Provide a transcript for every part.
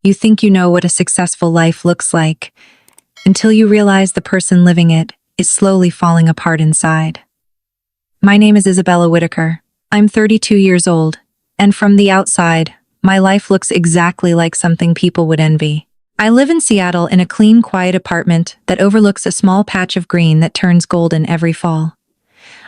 You think you know what a successful life looks like until you realize the person living it is slowly falling apart inside. My name is Isabella Whitaker. I'm 32 years old, and from the outside, my life looks exactly like something people would envy. I live in Seattle in a clean, quiet apartment that overlooks a small patch of green that turns golden every fall.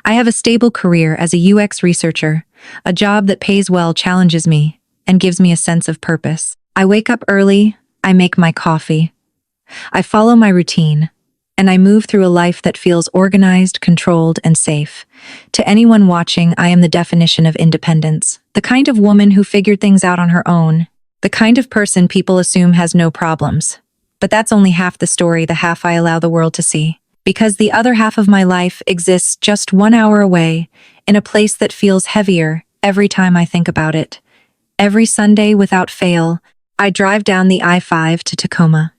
I have a stable career as a UX researcher, a job that pays well, challenges me, and gives me a sense of purpose. I wake up early, I make my coffee, I follow my routine, and I move through a life that feels organized, controlled, and safe. To anyone watching, I am the definition of independence, the kind of woman who figured things out on her own, the kind of person people assume has no problems. But that's only half the story, the half I allow the world to see. Because the other half of my life exists just 1 hour away, in a place that feels heavier every time I think about it. Every Sunday, without fail, I drive down the I-5 to Tacoma.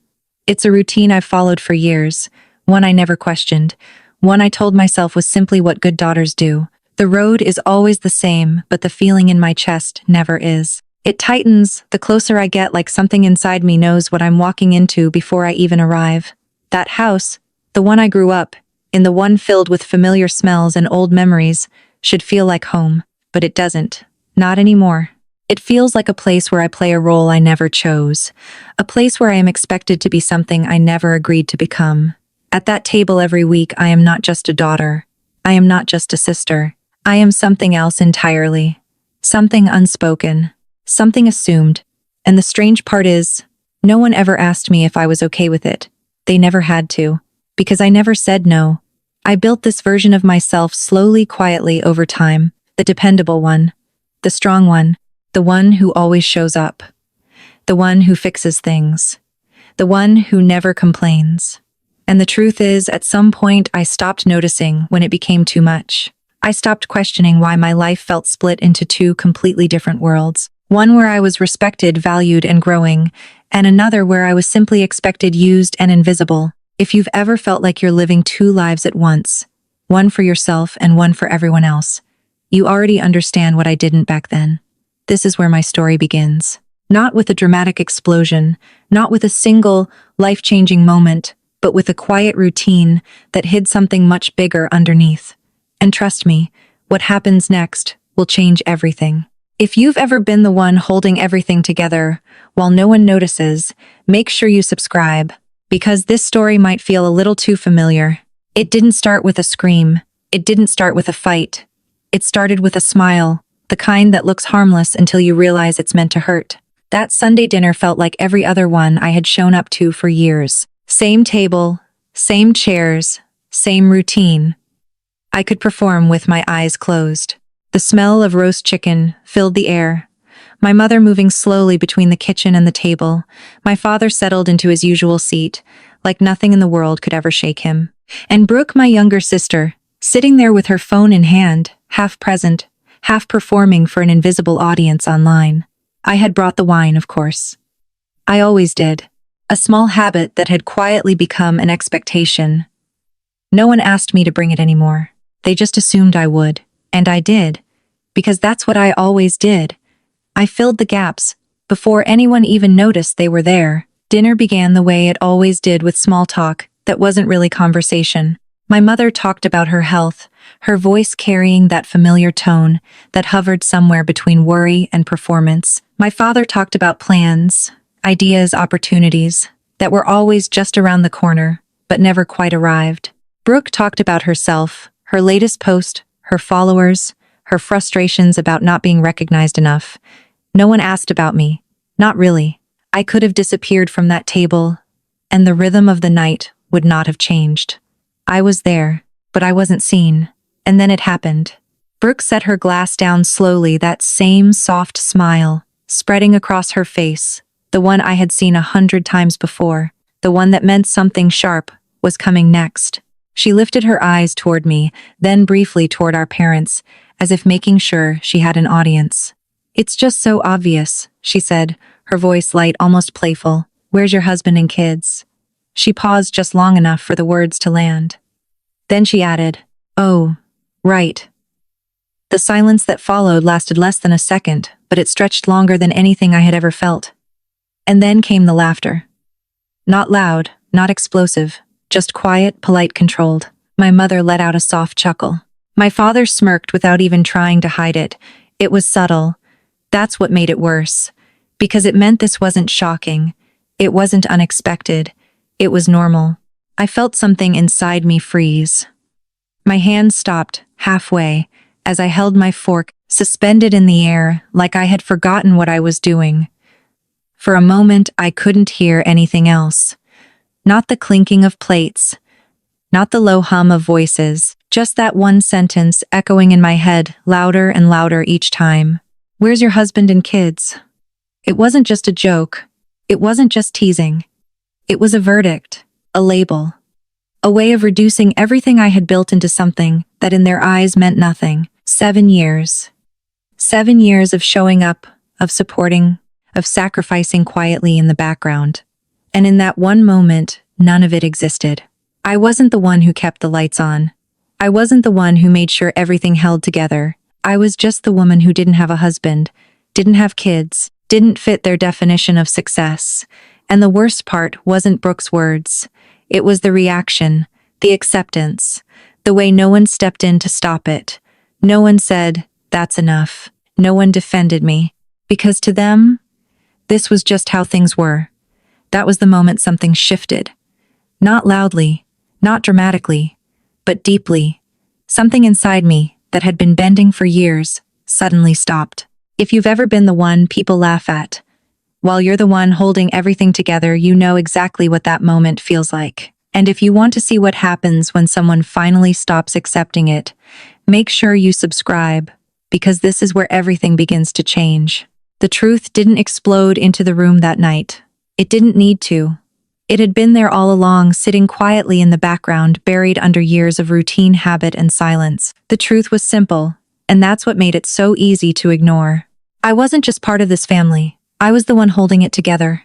It's a routine I've followed for years, one I never questioned, one I told myself was simply what good daughters do. The road is always the same, but the feeling in my chest never is. It tightens the closer I get, like something inside me knows what I'm walking into before I even arrive. That house, the one I grew up in, the one filled with familiar smells and old memories, should feel like home, but it doesn't. Not anymore. It feels like a place where I play a role I never chose, a place where I am expected to be something I never agreed to become. At that table every week, I am not just a daughter. I am not just a sister. I am something else entirely. Something unspoken. Something assumed. And the strange part is, no one ever asked me if I was okay with it. They never had to. Because I never said no. I built this version of myself slowly, quietly over time. The dependable one. The strong one. The one who always shows up. The one who fixes things. The one who never complains. And the truth is, at some point, I stopped noticing when it became too much. I stopped questioning why my life felt split into two completely different worlds. One where I was respected, valued, and growing, and another where I was simply expected, used, and invisible. If you've ever felt like you're living two lives at once, one for yourself and one for everyone else, you already understand what I didn't back then. This is where my story begins. Not with a dramatic explosion, not with a single, life-changing moment, but with a quiet routine that hid something much bigger underneath. And trust me, what happens next will change everything. If you've ever been the one holding everything together while no one notices, make sure you subscribe, because this story might feel a little too familiar. It didn't start with a scream. It didn't start with a fight. It started with a smile, the kind that looks harmless until you realize it's meant to hurt. That Sunday dinner felt like every other one I had shown up to for years. Same table, same chairs, same routine. I could perform with my eyes closed. The smell of roast chicken filled the air. My mother moving slowly between the kitchen and the table. My father settled into his usual seat, like nothing in the world could ever shake him. And Brooke, my younger sister, sitting there with her phone in hand, half present, half performing for an invisible audience online. I had brought the wine, of course. I always did. A small habit that had quietly become an expectation. No one asked me to bring it anymore. They just assumed I would. And I did. Because that's what I always did. I filled the gaps, before anyone even noticed they were there. Dinner began the way it always did, with small talk that wasn't really conversation. My mother talked about her health, her voice carrying that familiar tone that hovered somewhere between worry and performance. My father talked about plans, ideas, opportunities that were always just around the corner, but never quite arrived. Brooke talked about herself, her latest post, her followers, her frustrations about not being recognized enough. No one asked about me. Not really. I could have disappeared from that table, and the rhythm of the night would not have changed. I was there, but I wasn't seen. And then it happened. Brooke set her glass down slowly, that same soft smile spreading across her face, the one I had seen 100 times before, the one that meant something sharp was coming next. She lifted her eyes toward me, then briefly toward our parents, as if making sure she had an audience. "It's just so obvious," she said, her voice light, almost playful. "Where's your husband and kids?" She paused just long enough for the words to land. Then she added, "Oh, right." The silence that followed lasted less than a second, but it stretched longer than anything I had ever felt. And then came the laughter. Not loud, not explosive, just quiet, polite, controlled. My mother let out a soft chuckle. My father smirked without even trying to hide it. It was subtle. That's what made it worse. Because it meant this wasn't shocking. It wasn't unexpected. It was normal. I felt something inside me freeze. My hand stopped, halfway, as I held my fork, suspended in the air, like I had forgotten what I was doing. For a moment, I couldn't hear anything else. Not the clinking of plates. Not the low hum of voices. Just that one sentence echoing in my head, louder and louder each time. "Where's your husband and kids?" It wasn't just a joke. It wasn't just teasing. It was a verdict, a label, a way of reducing everything I had built into something that in their eyes meant nothing. 7 years. 7 years of showing up, of supporting, of sacrificing quietly in the background. And in that one moment, none of it existed. I wasn't the one who kept the lights on. I wasn't the one who made sure everything held together. I was just the woman who didn't have a husband, didn't have kids, didn't fit their definition of success. And the worst part wasn't Brooke's words. It was the reaction, the acceptance, the way no one stepped in to stop it. No one said, "That's enough." No one defended me. Because to them, this was just how things were. That was the moment something shifted. Not loudly, not dramatically, but deeply. Something inside me that had been bending for years suddenly stopped. If you've ever been the one people laugh at, while you're the one holding everything together, you know exactly what that moment feels like. And if you want to see what happens when someone finally stops accepting it, make sure you subscribe, because this is where everything begins to change. The truth didn't explode into the room that night. It didn't need to. It had been there all along, sitting quietly in the background, buried under years of routine, habit, and silence. The truth was simple, and that's what made it so easy to ignore. I wasn't just part of this family. I was the one holding it together.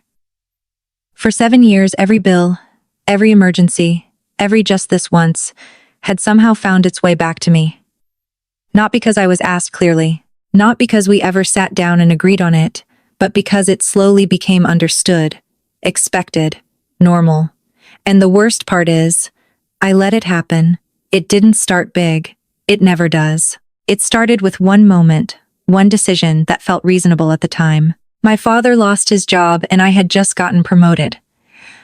For 7 years, every bill, every emergency, every just this once, had somehow found its way back to me. Not because I was asked clearly, not because we ever sat down and agreed on it, but because it slowly became understood, expected, normal. And the worst part is, I let it happen. It didn't start big. It never does. It started with one moment, one decision that felt reasonable at the time. My father lost his job and I had just gotten promoted.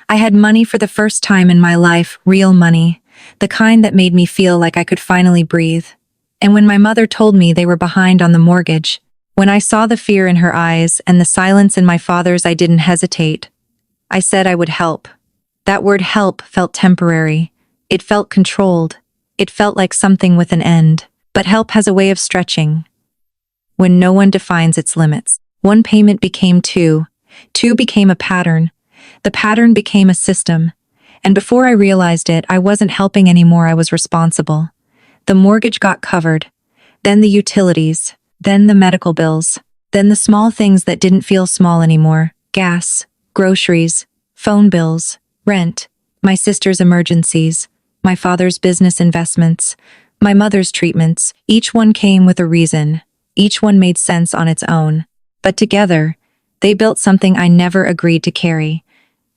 I had money for the first time in my life, real money, the kind that made me feel like I could finally breathe. And when my mother told me they were behind on the mortgage, when I saw the fear in her eyes and the silence in my father's, I didn't hesitate. I said I would help. That word help felt temporary. It felt controlled. It felt like something with an end. But help has a way of stretching when no one defines its limits. One payment became two. Two became a pattern. The pattern became a system. And before I realized it, I wasn't helping anymore, I was responsible. The mortgage got covered. Then the utilities. Then the medical bills. Then the small things that didn't feel small anymore. Gas, groceries, phone bills, rent, my sister's emergencies, my father's business investments, my mother's treatments. Each one came with a reason. Each one made sense on its own. But together, they built something I never agreed to carry.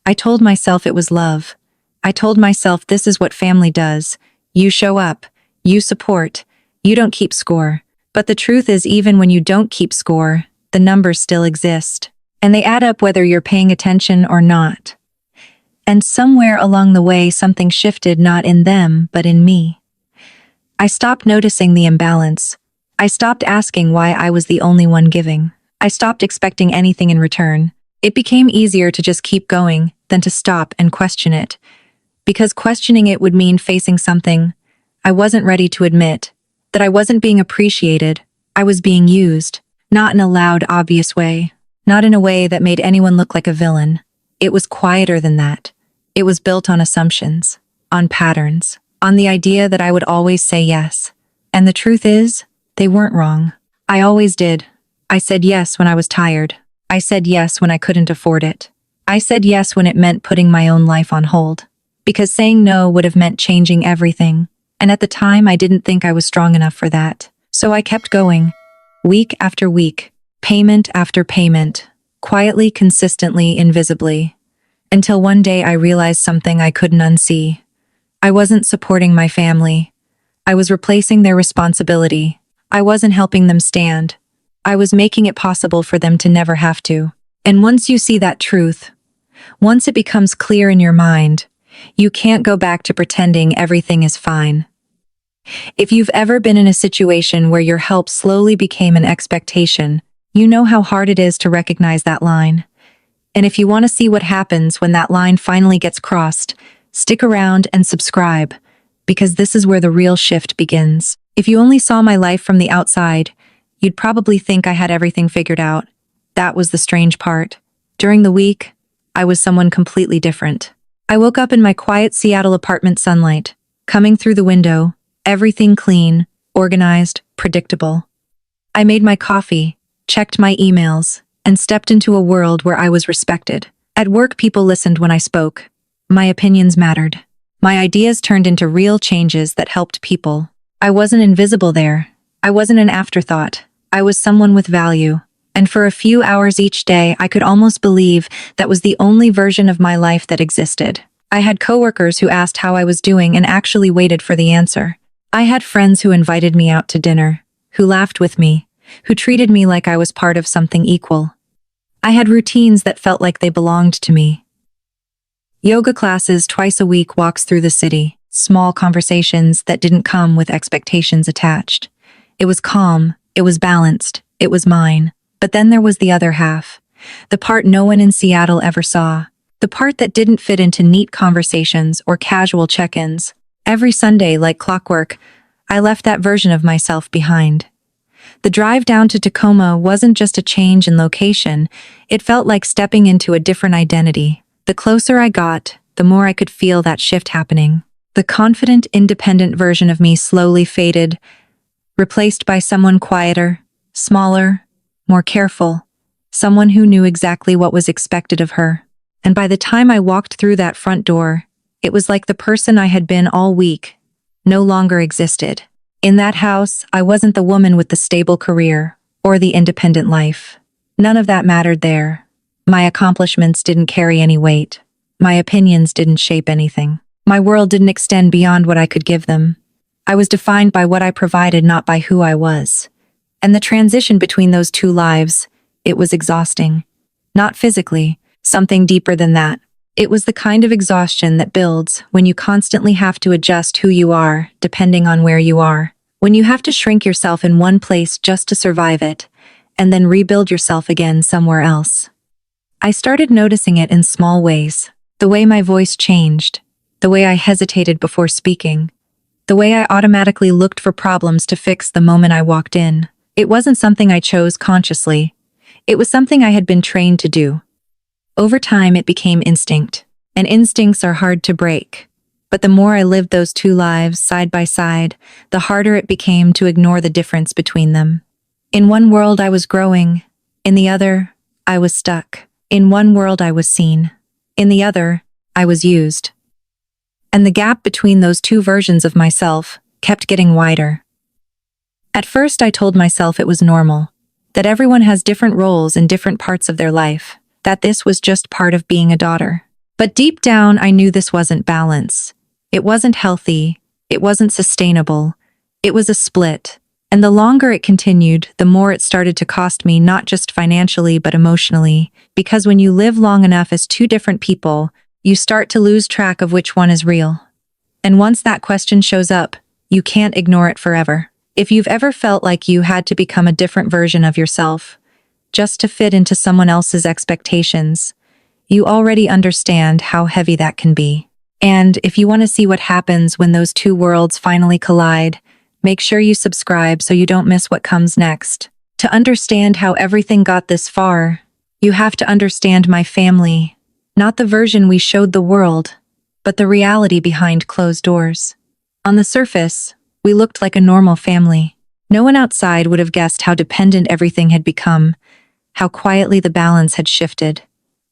I told myself it was love. I told myself this is what family does. You show up. You support. You don't keep score. But the truth is, even when you don't keep score, the numbers still exist. And they add up whether you're paying attention or not. And somewhere along the way, something shifted, not in them, but in me. I stopped noticing the imbalance. I stopped asking why I was the only one giving. I stopped expecting anything in return. It became easier to just keep going than to stop and question it. Because questioning it would mean facing something I wasn't ready to admit, that I wasn't being appreciated. I was being used, not in a loud, obvious way, not in a way that made anyone look like a villain. It was quieter than that. It was built on assumptions, on patterns, on the idea that I would always say yes. And the truth is, they weren't wrong. I always did. I said yes when I was tired. I said yes when I couldn't afford it. I said yes when it meant putting my own life on hold. Because saying no would have meant changing everything. And at the time, I didn't think I was strong enough for that. So I kept going. Week after week. Payment after payment. quietly, consistently, invisibly. Until one day I realized something I couldn't unsee. I wasn't supporting my family. I was replacing their responsibility. I wasn't helping them stand. I was making it possible for them to never have to. And once you see that truth, once it becomes clear in your mind, you can't go back to pretending everything is fine. If you've ever been in a situation where your help slowly became an expectation, you know how hard it is to recognize that line. And if you want to see what happens when that line finally gets crossed, stick around and subscribe, because this is where the real shift begins. If you only saw my life from the outside, you'd probably think I had everything figured out. That was the strange part. During the week, I was someone completely different. I woke up in my quiet Seattle apartment, sunlight coming through the window, everything clean, organized, predictable. I made my coffee, checked my emails, and stepped into a world where I was respected. At work, people listened when I spoke. My opinions mattered. My ideas turned into real changes that helped people. I wasn't invisible there. I wasn't an afterthought. I was someone with value. And for a few hours each day, I could almost believe that was the only version of my life that existed. I had coworkers who asked how I was doing and actually waited for the answer. I had friends who invited me out to dinner, who laughed with me, who treated me like I was part of something equal. I had routines that felt like they belonged to me. Yoga classes twice a week, walks through the city, small conversations that didn't come with expectations attached. It was calm, it was balanced, it was mine. But then there was the other half, the part no one in Seattle ever saw, the part that didn't fit into neat conversations or casual check-ins. Every Sunday, like clockwork, I left that version of myself behind. The drive down to Tacoma wasn't just a change in location, it felt like stepping into a different identity. The closer I got, the more I could feel that shift happening. The confident, independent version of me slowly faded, replaced by someone quieter, smaller, more careful, someone who knew exactly what was expected of her. And by the time I walked through that front door, it was like the person I had been all week no longer existed. In that house, I wasn't the woman with the stable career or the independent life. None of that mattered there. My accomplishments didn't carry any weight. My opinions didn't shape anything. My world didn't extend beyond what I could give them. I was defined by what I provided, not by who I was. And the transition between those two lives, it was exhausting. Not physically, something deeper than that. It was the kind of exhaustion that builds when you constantly have to adjust who you are, depending on where you are. When you have to shrink yourself in one place just to survive it, and then rebuild yourself again somewhere else. I started noticing it in small ways. The way my voice changed, the way I hesitated before speaking, the way I automatically looked for problems to fix the moment I walked in. It wasn't something I chose consciously. It was something I had been trained to do. Over time, it became instinct. And instincts are hard to break. But the more I lived those two lives side by side, the harder it became to ignore the difference between them. In one world, I was growing. In the other, I was stuck. In one world, I was seen. In the other, I was used. And the gap between those two versions of myself kept getting wider. At first, I told myself it was normal, that everyone has different roles in different parts of their life, that this was just part of being a daughter. But deep down, I knew this wasn't balance. It wasn't healthy. It wasn't sustainable. It was a split. And the longer it continued, the more it started to cost me, not just financially, but emotionally. Because when you live long enough as two different people, you start to lose track of which one is real. And once that question shows up, you can't ignore it forever. If you've ever felt like you had to become a different version of yourself, just to fit into someone else's expectations, you already understand how heavy that can be. And if you want to see what happens when those two worlds finally collide, make sure you subscribe so you don't miss what comes next. To understand how everything got this far, you have to understand my family, not the version we showed the world, but the reality behind closed doors. On the surface, we looked like a normal family. No one outside would have guessed how dependent everything had become, how quietly the balance had shifted.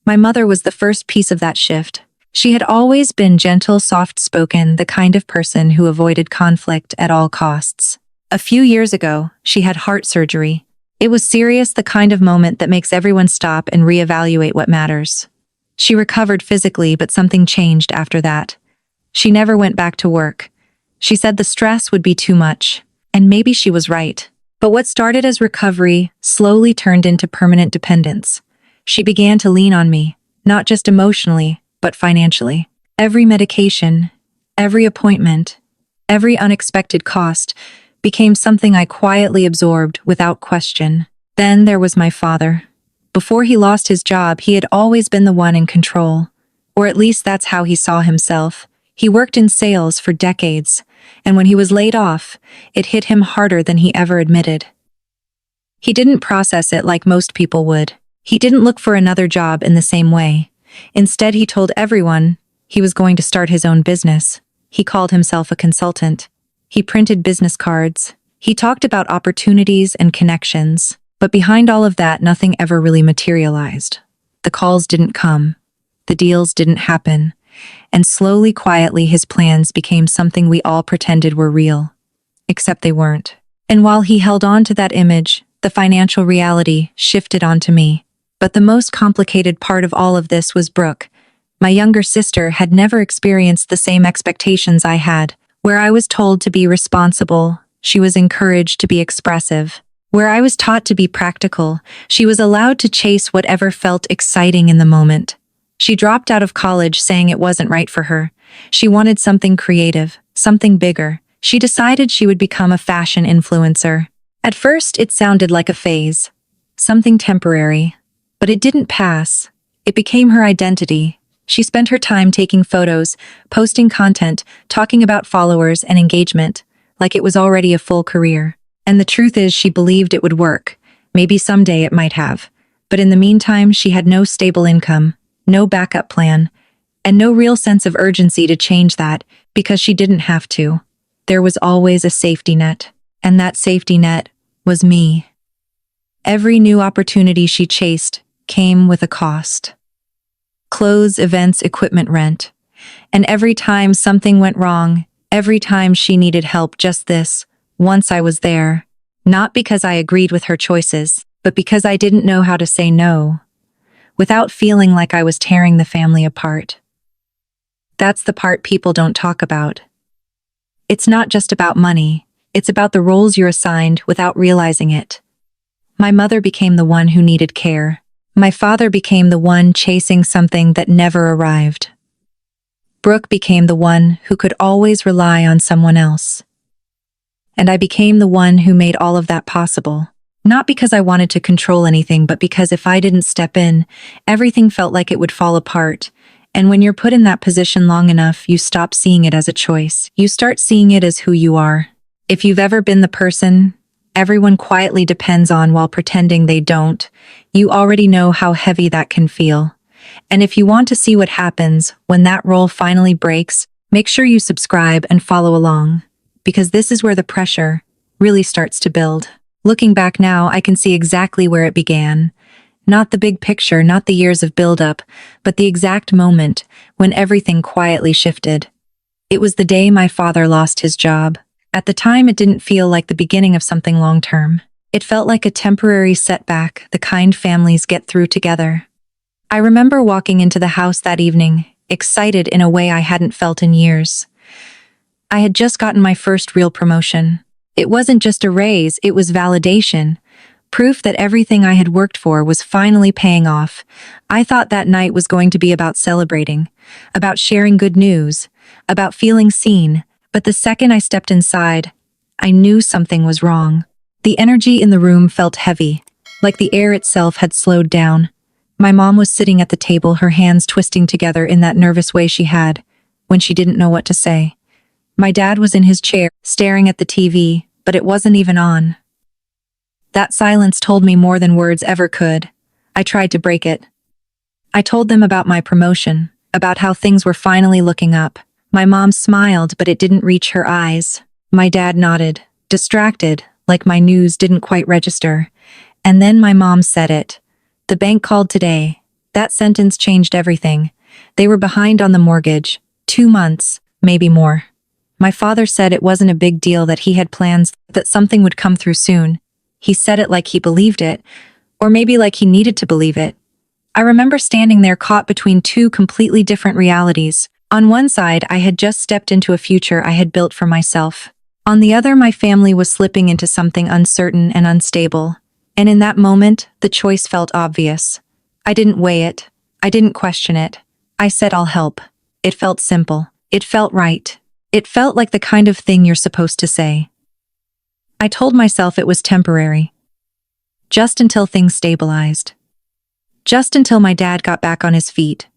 My mother was the first piece of that shift. She had always been gentle, soft-spoken, the kind of person who avoided conflict at all costs. A few years ago, she had heart surgery. It was serious, the kind of moment that makes everyone stop and reevaluate what matters. She recovered physically, but something changed after that. She never went back to work. She said the stress would be too much, and maybe she was right. But what started as recovery slowly turned into permanent dependence. She began to lean on me, not just emotionally, but financially. Every medication, every appointment, every unexpected cost became something I quietly absorbed without question. Then there was my father. Before he lost his job, he had always been the one in control. Or at least that's how he saw himself. He worked in sales for decades, and when he was laid off, it hit him harder than he ever admitted. He didn't process it like most people would. He didn't look for another job in the same way. Instead, he told everyone he was going to start his own business. He called himself a consultant. He printed business cards. He talked about opportunities and connections. But behind all of that, nothing ever really materialized. The calls didn't come. The deals didn't happen. And slowly, quietly, his plans became something we all pretended were real. Except they weren't. And while he held on to that image, the financial reality shifted onto me. But the most complicated part of all of this was Brooke. My younger sister had never experienced the same expectations I had. Where I was told to be responsible, she was encouraged to be expressive. Where I was taught to be practical, she was allowed to chase whatever felt exciting in the moment. She dropped out of college saying it wasn't right for her. She wanted something creative, something bigger. She decided she would become a fashion influencer. At first, it sounded like a phase, something temporary. But it didn't pass. It became her identity. She spent her time taking photos, posting content, talking about followers and engagement, like it was already a full career. And the truth is, she believed it would work. Maybe someday it might have. But in the meantime, she had no stable income, no backup plan, and no real sense of urgency to change that, because she didn't have to. There was always a safety net, and that safety net was me. Every new opportunity she chased came with a cost. Clothes, events, equipment rent. And every time something went wrong, every time she needed help, just this, once I was there. Not because I agreed with her choices, but because I didn't know how to say no, without feeling like I was tearing the family apart. That's the part people don't talk about. It's not just about money, it's about the roles you're assigned without realizing it. My mother became the one who needed care. My father became the one chasing something that never arrived. Brooke became the one who could always rely on someone else. And I became the one who made all of that possible. Not because I wanted to control anything, but because if I didn't step in, everything felt like it would fall apart. And when you're put in that position long enough, you stop seeing it as a choice. You start seeing it as who you are. If you've ever been the person everyone quietly depends on while pretending they don't, you already know how heavy that can feel. And if you want to see what happens when that role finally breaks, make sure you subscribe and follow along, because this is where the pressure really starts to build. Looking back now, I can see exactly where it began. Not the big picture, not the years of buildup, but the exact moment when everything quietly shifted. It was the day my father lost his job. At the time, it didn't feel like the beginning of something long-term. It felt like a temporary setback, the kind families get through together. I remember walking into the house that evening, excited in a way I hadn't felt in years. I had just gotten my first real promotion. It wasn't just a raise, it was validation. Proof that everything I had worked for was finally paying off. I thought that night was going to be about celebrating, about sharing good news, about feeling seen. But the second I stepped inside, I knew something was wrong. The energy in the room felt heavy, like the air itself had slowed down. My mom was sitting at the table, her hands twisting together in that nervous way she had when she didn't know what to say. My dad was in his chair, staring at the TV, but it wasn't even on. That silence told me more than words ever could. I tried to break it. I told them about my promotion, about how things were finally looking up. My mom smiled, but it didn't reach her eyes. My dad nodded, distracted, like my news didn't quite register. And then my mom said it. The bank called today. That sentence changed everything. They were behind on the mortgage. 2 months, maybe more. My father said it wasn't a big deal, that he had plans, that something would come through soon. He said it like he believed it, or maybe like he needed to believe it. I remember standing there caught between two completely different realities. On one side, I had just stepped into a future I had built for myself. On the other, my family was slipping into something uncertain and unstable. And in that moment, the choice felt obvious. I didn't weigh it. I didn't question it. I said, I'll help. It felt simple. It felt right. It felt like the kind of thing you're supposed to say. I told myself it was temporary. Just until things stabilized. Just until my dad got back on his feet.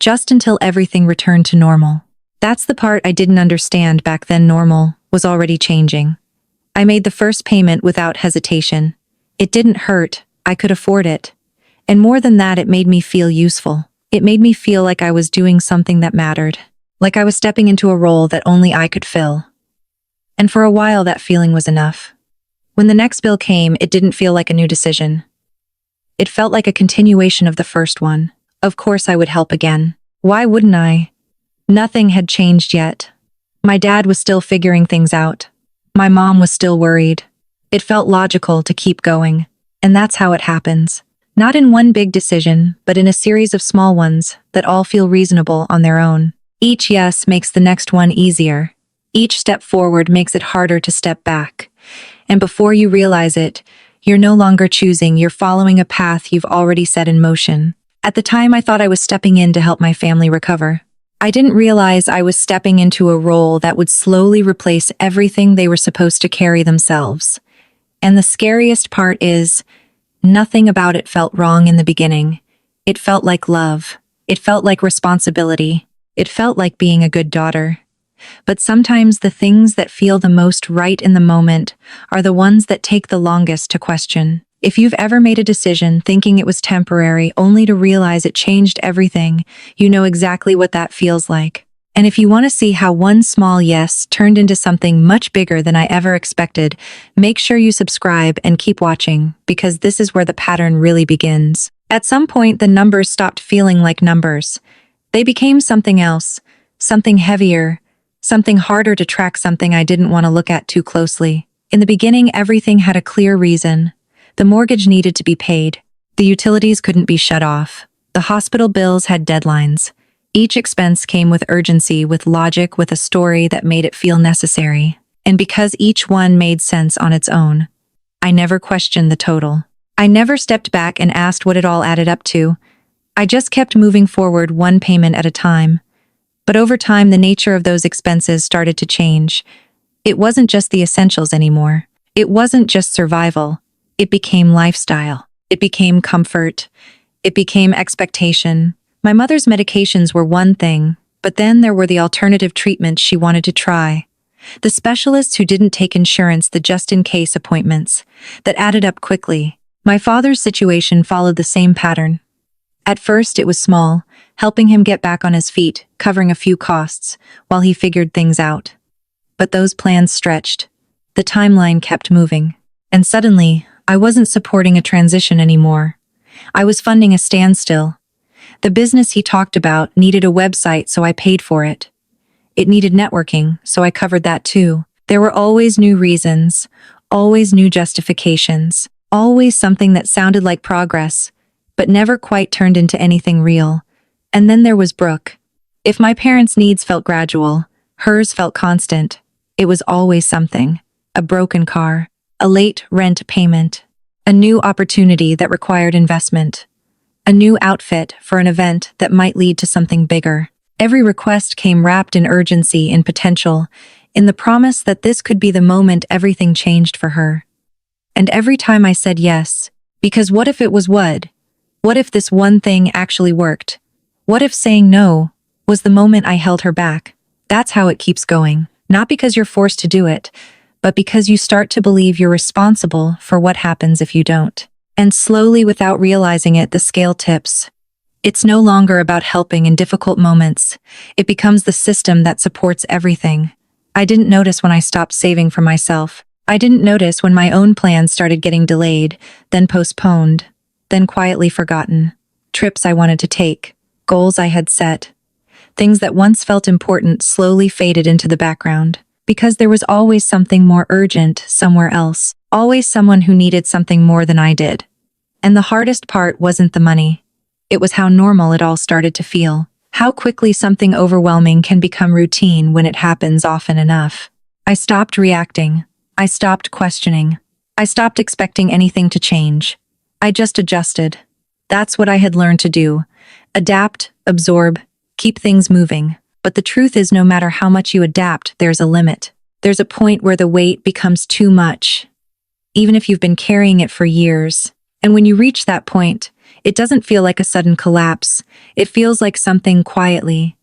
Just until everything returned to normal. That's the part I didn't understand back then. Normal was already changing. I made the first payment without hesitation. It didn't hurt. I could afford it. And more than that, it made me feel useful. It made me feel like I was doing something that mattered. Like I was stepping into a role that only I could fill. And for a while, that feeling was enough. When the next bill came, it didn't feel like a new decision. It felt like a continuation of the first one. Of course I would help again. Why wouldn't I? Nothing had changed yet. My dad was still figuring things out. My mom was still worried. It felt logical to keep going. And that's how it happens. Not in one big decision, but in a series of small ones that all feel reasonable on their own. Each yes makes the next one easier. Each step forward makes it harder to step back. And before you realize it, you're no longer choosing, you're following a path you've already set in motion. At the time, I thought I was stepping in to help my family recover. I didn't realize I was stepping into a role that would slowly replace everything they were supposed to carry themselves. And the scariest part is, nothing about it felt wrong in the beginning. It felt like love. It felt like responsibility. It felt like being a good daughter. But sometimes the things that feel the most right in the moment are the ones that take the longest to question. If you've ever made a decision thinking it was temporary only to realize it changed everything, you know exactly what that feels like. And if you want to see how one small yes turned into something much bigger than I ever expected, make sure you subscribe and keep watching, because this is where the pattern really begins. At some point, the numbers stopped feeling like numbers. They became something else, something heavier, something harder to track, something I didn't want to look at too closely. In the beginning, everything had a clear reason. The mortgage needed to be paid. The utilities couldn't be shut off. The hospital bills had deadlines. Each expense came with urgency, with logic, with a story that made it feel necessary. And because each one made sense on its own, I never questioned the total. I never stepped back and asked what it all added up to. I just kept moving forward, one payment at a time. But over time, the nature of those expenses started to change. It wasn't just the essentials anymore. It wasn't just survival. It became lifestyle. It became comfort. It became expectation. My mother's medications were one thing, but then there were the alternative treatments she wanted to try. The specialists who didn't take insurance, the just-in-case appointments that added up quickly. My father's situation followed the same pattern. At first, it was small, helping him get back on his feet, covering a few costs, while he figured things out. But those plans stretched. The timeline kept moving. And suddenly, I wasn't supporting a transition anymore. I was funding a standstill. The business he talked about needed a website, so I paid for it. It needed networking, so I covered that too. There were always new reasons, always new justifications, always something that sounded like progress, but never quite turned into anything real. And then there was Brooke. If my parents' needs felt gradual, hers felt constant. It was always something. A broken car, a late rent payment, a new opportunity that required investment, a new outfit for an event that might lead to something bigger. Every request came wrapped in urgency, in potential, in the promise that this could be the moment everything changed for her. And every time I said yes, because what if it was what? What if this one thing actually worked? What if saying no was the moment I held her back? That's how it keeps going. Not because you're forced to do it, but because you start to believe you're responsible for what happens if you don't. And slowly, without realizing it, the scale tips. It's no longer about helping in difficult moments. It becomes the system that supports everything. I didn't notice when I stopped saving for myself. I didn't notice when my own plans started getting delayed, then postponed, then quietly forgotten. Trips I wanted to take, goals I had set. Things that once felt important slowly faded into the background. because there was always something more urgent somewhere else, always someone who needed something more than I did. And the hardest part wasn't the money. It was how normal it all started to feel, how quickly something overwhelming can become routine when it happens often enough. I stopped reacting. I stopped questioning. I stopped expecting anything to change. I just adjusted. That's what I had learned to do. Adapt, absorb, keep things moving. But the truth is, no matter how much you adapt, there's a limit. There's a point where the weight becomes too much, even if you've been carrying it for years. And when you reach that point, it doesn't feel like a sudden collapse. It feels like something quietly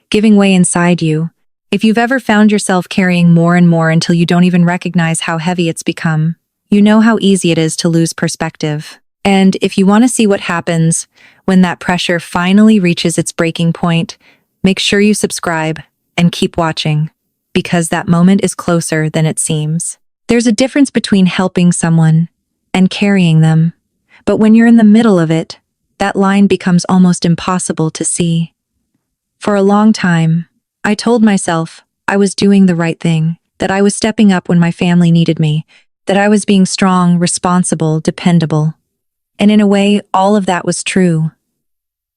giving way inside you. If you've ever found yourself carrying more and more until you don't even recognize how heavy it's become, you know how easy it is to lose perspective. And if you want to see what happens when that pressure finally reaches its breaking point, make sure you subscribe and keep watching, because that moment is closer than it seems. There's a difference between helping someone and carrying them, but when you're in the middle of it, that line becomes almost impossible to see. For a long time, I told myself I was doing the right thing, that I was stepping up when my family needed me, that I was being strong, responsible, dependable. And in a way, all of that was true.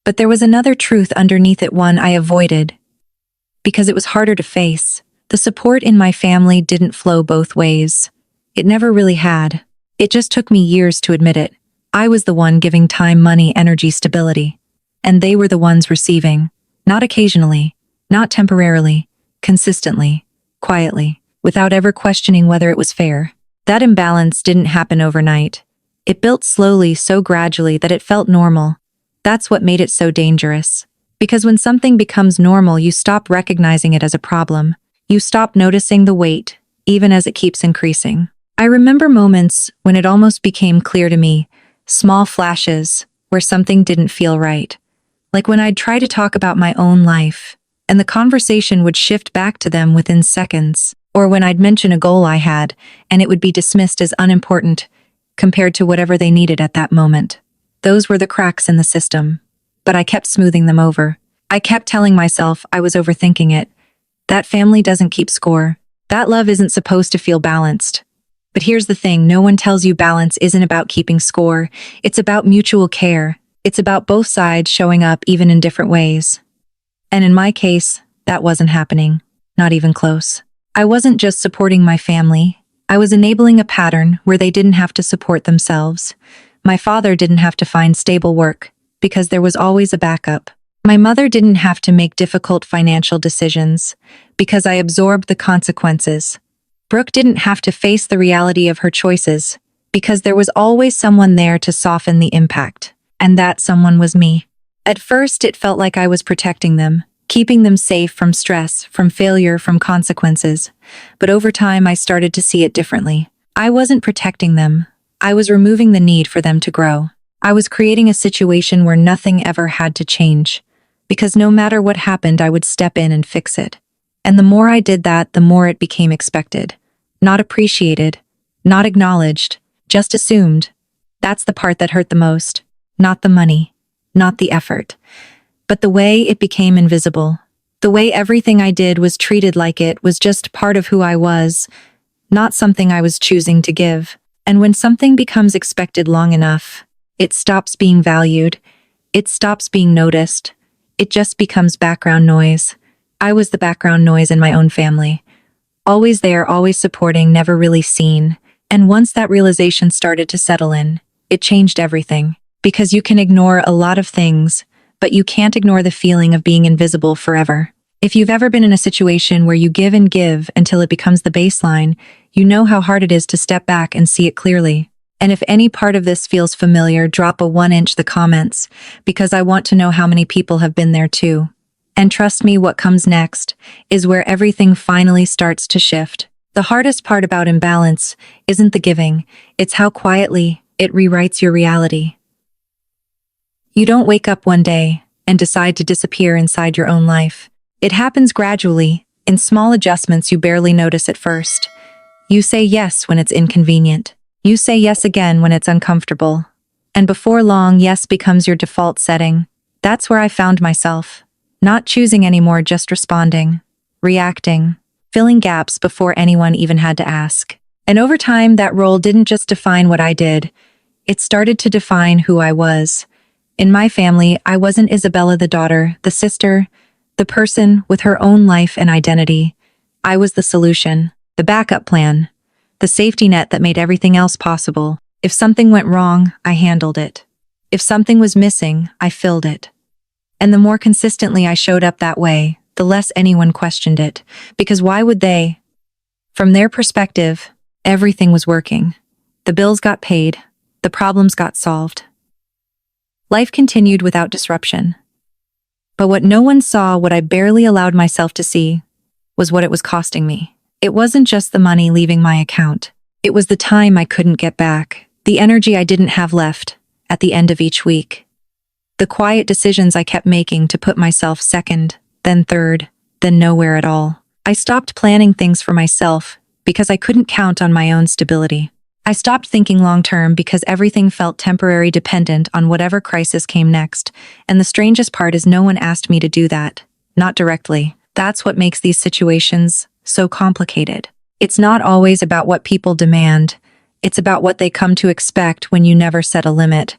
But there was another truth underneath it, one I avoided, because it was harder to face. The support in my family didn't flow both ways. It never really had. It just took me years to admit it. I was the one giving time, money, energy, stability. And they were the ones receiving. Not occasionally, not temporarily, consistently, quietly, without ever questioning whether it was fair. That imbalance didn't happen overnight. It built slowly, so gradually that it felt normal. That's what made it so dangerous. Because when something becomes normal, you stop recognizing it as a problem. You stop noticing the weight, even as it keeps increasing. I remember moments when it almost became clear to me, small flashes where something didn't feel right. Like when I'd try to talk about my own life, and the conversation would shift back to them within seconds. Or when I'd mention a goal I had, and it would be dismissed as unimportant compared to whatever they needed at that moment. Those were the cracks in the system. But I kept smoothing them over. I kept telling myself I was overthinking it. That family doesn't keep score. That love isn't supposed to feel balanced. But here's the thing, no one tells you balance isn't about keeping score. It's about mutual care. It's about both sides showing up even in different ways. And in my case, that wasn't happening. Not even close. I wasn't just supporting my family. I was enabling a pattern where they didn't have to support themselves. My father didn't have to find stable work, because there was always a backup. My mother didn't have to make difficult financial decisions, because I absorbed the consequences. Brooke didn't have to face the reality of her choices, because there was always someone there to soften the impact. And that someone was me. At first, it felt like I was protecting them, keeping them safe from stress, from failure, from consequences. But over time, I started to see it differently. I wasn't protecting them. I was removing the need for them to grow. I was creating a situation where nothing ever had to change, because no matter what happened, I would step in and fix it. And the more I did that, the more it became expected. Not appreciated, not acknowledged, just assumed. That's the part that hurt the most. Not the money, not the effort, but the way it became invisible. The way everything I did was treated like it was just part of who I was, not something I was choosing to give. And when something becomes expected long enough, it stops being valued. It stops being noticed. It just becomes background noise. I was the background noise in my own family. Always there, always supporting, never really seen. And once that realization started to settle in, it changed everything. Because you can ignore a lot of things, but you can't ignore the feeling of being invisible forever. If you've ever been in a situation where you give and give until it becomes the baseline, you know how hard it is to step back and see it clearly. And if any part of this feels familiar, drop a 1-inch the comments, because I want to know how many people have been there too. And trust me, what comes next is where everything finally starts to shift. The hardest part about imbalance isn't the giving, it's how quietly it rewrites your reality. You don't wake up one day and decide to disappear inside your own life. It happens gradually, in small adjustments you barely notice at first. You say yes when it's inconvenient. You say yes again when it's uncomfortable. And before long, yes becomes your default setting. That's where I found myself. Not choosing anymore, just responding, reacting. filling gaps before anyone even had to ask. And over time, that role didn't just define what I did, it started to define who I was. In my family, I wasn't Isabella the daughter, the sister, the person with her own life and identity. I was the solution, the backup plan, the safety net that made everything else possible. If something went wrong, I handled it. If something was missing, I filled it. And the more consistently I showed up that way, the less anyone questioned it. Because why would they? From their perspective, everything was working. The bills got paid, the problems got solved. Life continued without disruption. But what no one saw, what I barely allowed myself to see, was what it was costing me. It wasn't just the money leaving my account. It was the time I couldn't get back, the energy I didn't have left at the end of each week. The quiet decisions I kept making to put myself second, then third, then nowhere at all. I stopped planning things for myself because I couldn't count on my own stability. I stopped thinking long-term because everything felt temporary, dependent on whatever crisis came next. And the strangest part is no one asked me to do that. Not directly. That's what makes these situations so complicated. It's not always about what people demand. It's about what they come to expect when you never set a limit.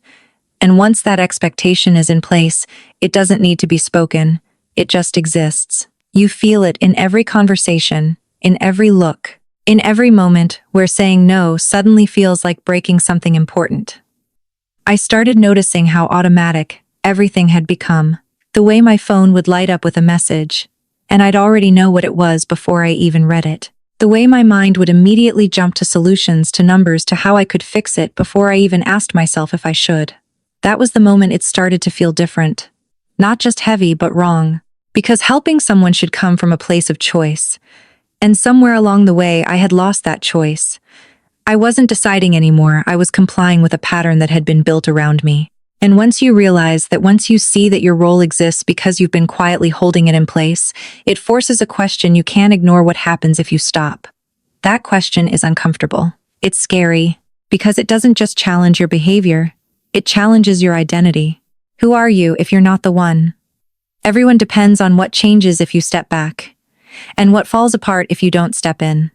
And once that expectation is in place, it doesn't need to be spoken. It just exists. You feel it in every conversation, in every look, in every moment where saying no suddenly feels like breaking something important. I started noticing how automatic everything had become. The way my phone would light up with a message, and I'd already know what it was before I even read it. The way my mind would immediately jump to solutions, to numbers, to how I could fix it before I even asked myself if I should. That was the moment it started to feel different. Not just heavy, but wrong. Because helping someone should come from a place of choice. And somewhere along the way, I had lost that choice. I wasn't deciding anymore, I was complying with a pattern that had been built around me. And once you realize that, once you see that your role exists because you've been quietly holding it in place, it forces a question you can't ignore: what happens if you stop? That question is uncomfortable. It's scary, because it doesn't just challenge your behavior, it challenges your identity. Who are you if you're not the one? Everyone depends on what changes if you step back, and what falls apart if you don't step in.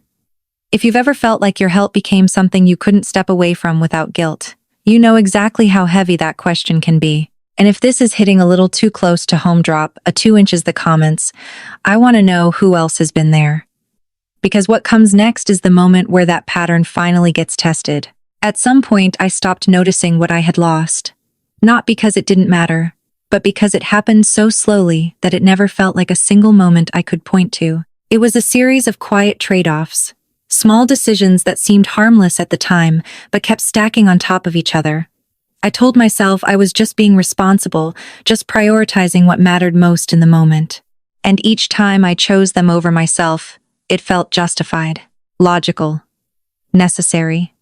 If you've ever felt like your help became something you couldn't step away from without guilt, you know exactly how heavy that question can be. And if this is hitting a little too close to home, drop a 2 inches the comments. I want to know who else has been there. Because what comes next is the moment where that pattern finally gets tested. At some point, I stopped noticing what I had lost. Not because it didn't matter, but because it happened so slowly that it never felt like a single moment I could point to. It was a series of quiet trade-offs, small decisions that seemed harmless at the time, but kept stacking on top of each other. I told myself I was just being responsible, just prioritizing what mattered most in the moment. And each time I chose them over myself, it felt justified, logical, necessary.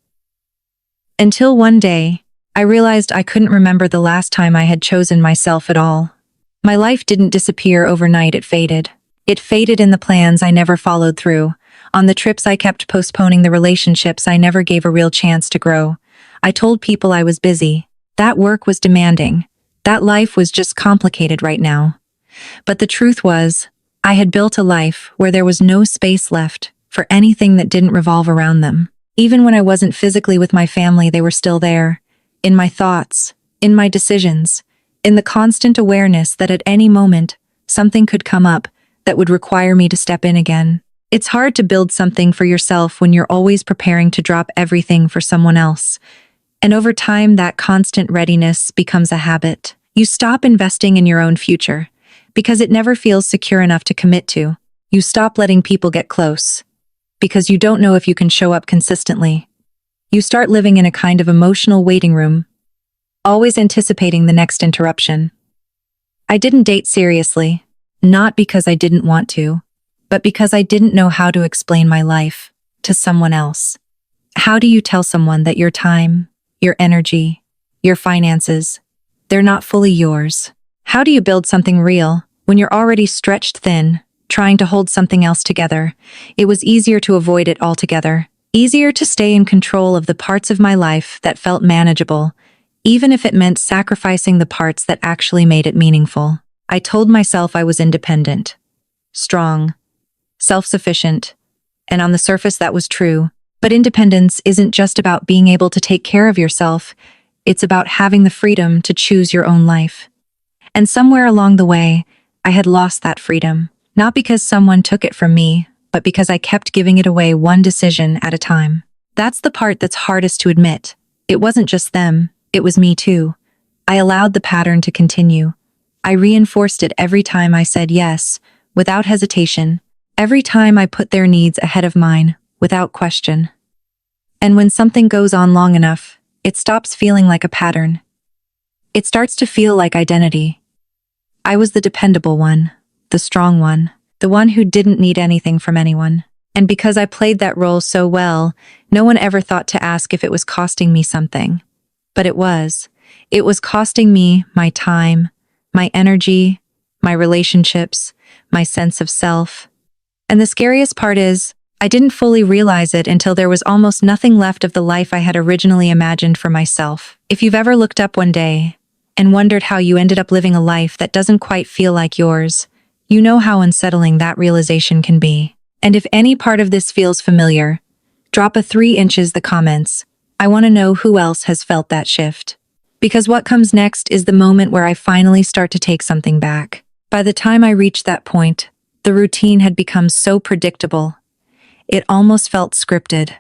Until one day, I realized I couldn't remember the last time I had chosen myself at all. My life didn't disappear overnight, it faded. It faded in the plans I never followed through, on the trips I kept postponing, the relationships I never gave a real chance to grow. I told people I was busy, that work was demanding, that life was just complicated right now. But the truth was, I had built a life where there was no space left for anything that didn't revolve around them. Even when I wasn't physically with my family, they were still there. In my thoughts, in my decisions, in the constant awareness that at any moment, something could come up that would require me to step in again. It's hard to build something for yourself when you're always preparing to drop everything for someone else. And over time, that constant readiness becomes a habit. You stop investing in your own future because it never feels secure enough to commit to. You stop letting people get close because you don't know if you can show up consistently. You start living in a kind of emotional waiting room, always anticipating the next interruption. I didn't date seriously, not because I didn't want to, but because I didn't know how to explain my life to someone else. How do you tell someone that your time, your energy, your finances, they're not fully yours? How do you build something real when you're already stretched thin, trying to hold something else together? It was easier to avoid it altogether. Easier to stay in control of the parts of my life that felt manageable, even if it meant sacrificing the parts that actually made it meaningful. I told myself I was independent, strong, self-sufficient. And on the surface, that was true. But independence isn't just about being able to take care of yourself. It's about having the freedom to choose your own life. And somewhere along the way, I had lost that freedom. Not because someone took it from me, but because I kept giving it away one decision at a time. That's the part that's hardest to admit. It wasn't just them, it was me too. I allowed the pattern to continue. I reinforced it every time I said yes, without hesitation. Every time I put their needs ahead of mine, without question. And when something goes on long enough, it stops feeling like a pattern. It starts to feel like identity. I was the dependable one, the strong one, the one who didn't need anything from anyone. And because I played that role so well, no one ever thought to ask if it was costing me something. But it was. It was costing me my time, my energy, my relationships, my sense of self. And the scariest part is, I didn't fully realize it until there was almost nothing left of the life I had originally imagined for myself. If you've ever looked up one day and wondered how you ended up living a life that doesn't quite feel like yours, you know how unsettling that realization can be. And if any part of this feels familiar, drop a 3 inches the comments. I want to know who else has felt that shift. Because what comes next is the moment where I finally start to take something back. By the time I reached that point, the routine had become so predictable. It almost felt scripted.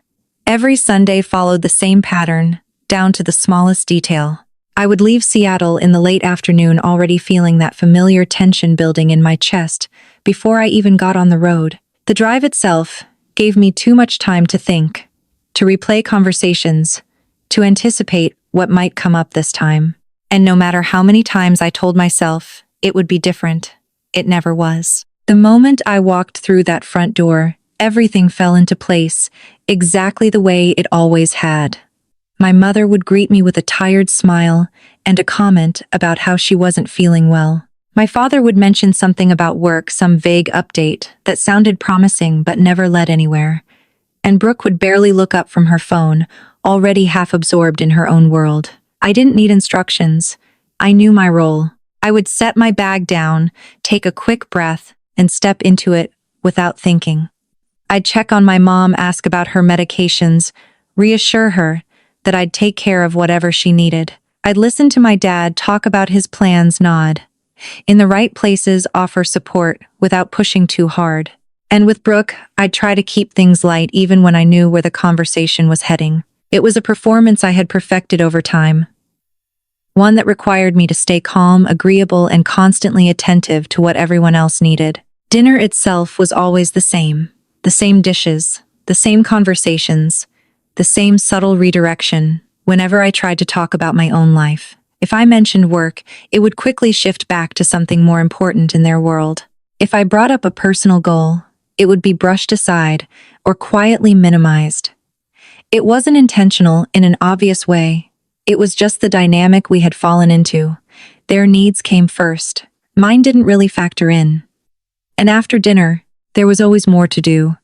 Every Sunday followed the same pattern, down to the smallest detail. I would leave Seattle in the late afternoon already feeling that familiar tension building in my chest before I even got on the road. The drive itself gave me too much time to think, to replay conversations, to anticipate what might come up this time. And no matter how many times I told myself it would be different, it never was. The moment I walked through that front door, everything fell into place, exactly the way it always had. My mother would greet me with a tired smile and a comment about how she wasn't feeling well. My father would mention something about work, some vague update that sounded promising but never led anywhere. And Brooke would barely look up from her phone, already half absorbed in her own world. I didn't need instructions. I knew my role. I would set my bag down, take a quick breath, and step into it without thinking. I'd check on my mom, ask about her medications, reassure her that I'd take care of whatever she needed. I'd listen to my dad talk about his plans, nod. In the right places, offer support without pushing too hard. And with Brooke, I'd try to keep things light even when I knew where the conversation was heading. It was a performance I had perfected over time. One that required me to stay calm, agreeable, and constantly attentive to what everyone else needed. Dinner itself was always the same dishes, the same conversations, the same subtle redirection whenever I tried to talk about my own life. If I mentioned work, it would quickly shift back to something more important in their world. If I brought up a personal goal, it would be brushed aside or quietly minimized. It wasn't intentional in an obvious way. It was just the dynamic we had fallen into. Their needs came first. Mine didn't really factor in. And after dinner, there was always more to do.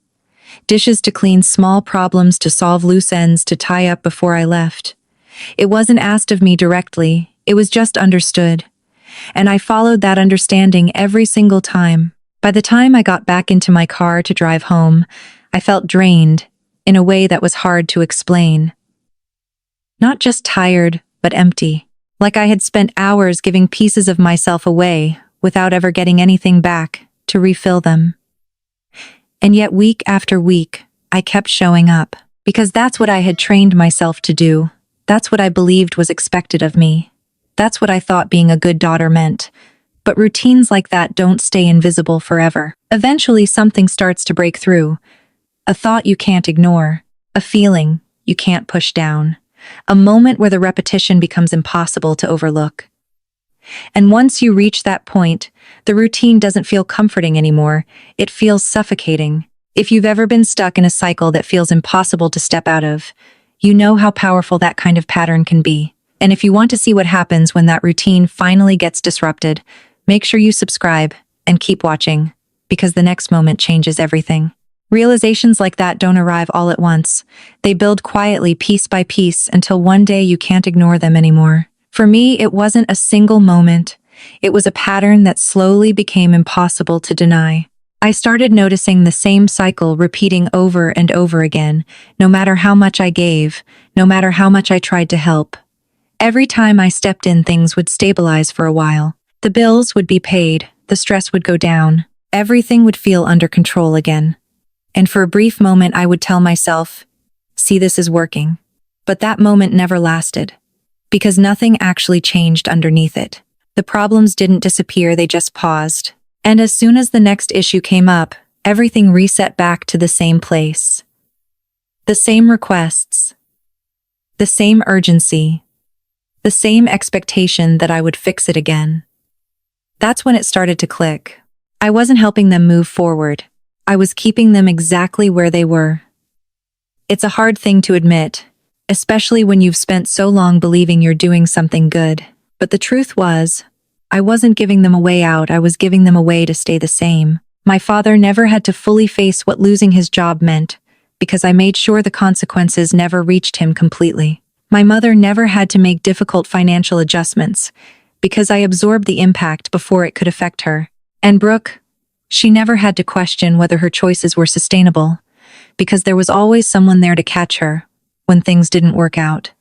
Dishes to clean, small problems to solve, loose ends to tie up before I left. It wasn't asked of me directly, it was just understood. And I followed that understanding every single time. By the time I got back into my car to drive home, I felt drained in a way that was hard to explain. Not just tired, but empty. Like I had spent hours giving pieces of myself away without ever getting anything back to refill them. And yet week after week, I kept showing up, because that's what I had trained myself to do. That's what I believed was expected of me. That's what I thought being a good daughter meant. But routines like that don't stay invisible forever. Eventually something starts to break through. A thought you can't ignore. A feeling you can't push down. A moment where the repetition becomes impossible to overlook. And once you reach that point, the routine doesn't feel comforting anymore. It feels suffocating. If you've ever been stuck in a cycle that feels impossible to step out of, you know how powerful that kind of pattern can be. And if you want to see what happens when that routine finally gets disrupted, make sure you subscribe and keep watching, because the next moment changes everything. Realizations like that don't arrive all at once. They build quietly, piece by piece, until one day you can't ignore them anymore. For me, it wasn't a single moment. It was a pattern that slowly became impossible to deny. I started noticing the same cycle repeating over and over again, no matter how much I gave, no matter how much I tried to help. Every time I stepped in, things would stabilize for a while. The bills would be paid, the stress would go down, everything would feel under control again. And for a brief moment, I would tell myself, see, this is working. But that moment never lasted, because nothing actually changed underneath it. The problems didn't disappear, they just paused. And as soon as the next issue came up, everything reset back to the same place. The same requests, the same urgency, the same expectation that I would fix it again. That's when it started to click. I wasn't helping them move forward. I was keeping them exactly where they were. It's a hard thing to admit, especially when you've spent so long believing you're doing something good. But the truth was, I wasn't giving them a way out, I was giving them a way to stay the same. My father never had to fully face what losing his job meant, because I made sure the consequences never reached him completely. My mother never had to make difficult financial adjustments, because I absorbed the impact before it could affect her. And Brooke, she never had to question whether her choices were sustainable, because there was always someone there to catch her when things didn't work out.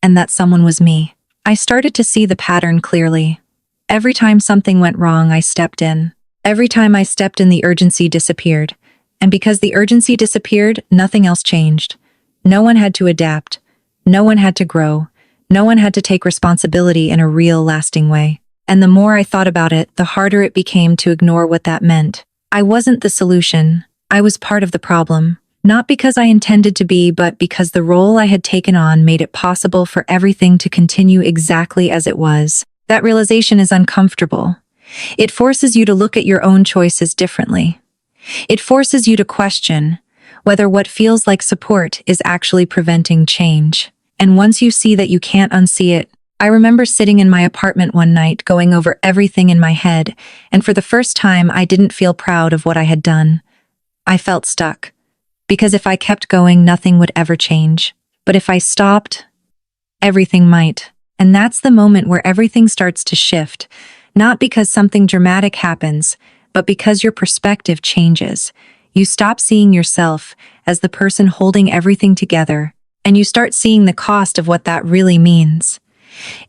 And that someone was me. I started to see the pattern clearly. Every time something went wrong, I stepped in. Every time I stepped in, the urgency disappeared. And because the urgency disappeared, nothing else changed. No one had to adapt. No one had to grow. No one had to take responsibility in a real, lasting way. And the more I thought about it, the harder it became to ignore what that meant. I wasn't the solution. I was part of the problem. Not because I intended to be, but because the role I had taken on made it possible for everything to continue exactly as it was. That realization is uncomfortable. It forces you to look at your own choices differently. It forces you to question whether what feels like support is actually preventing change. And once you see that you can't unsee it, I remember sitting in my apartment one night going over everything in my head, and for the first time I didn't feel proud of what I had done. I felt stuck, because if I kept going, nothing would ever change. But if I stopped, everything might. And that's the moment where everything starts to shift, not because something dramatic happens, but because your perspective changes. You stop seeing yourself as the person holding everything together, and you start seeing the cost of what that really means.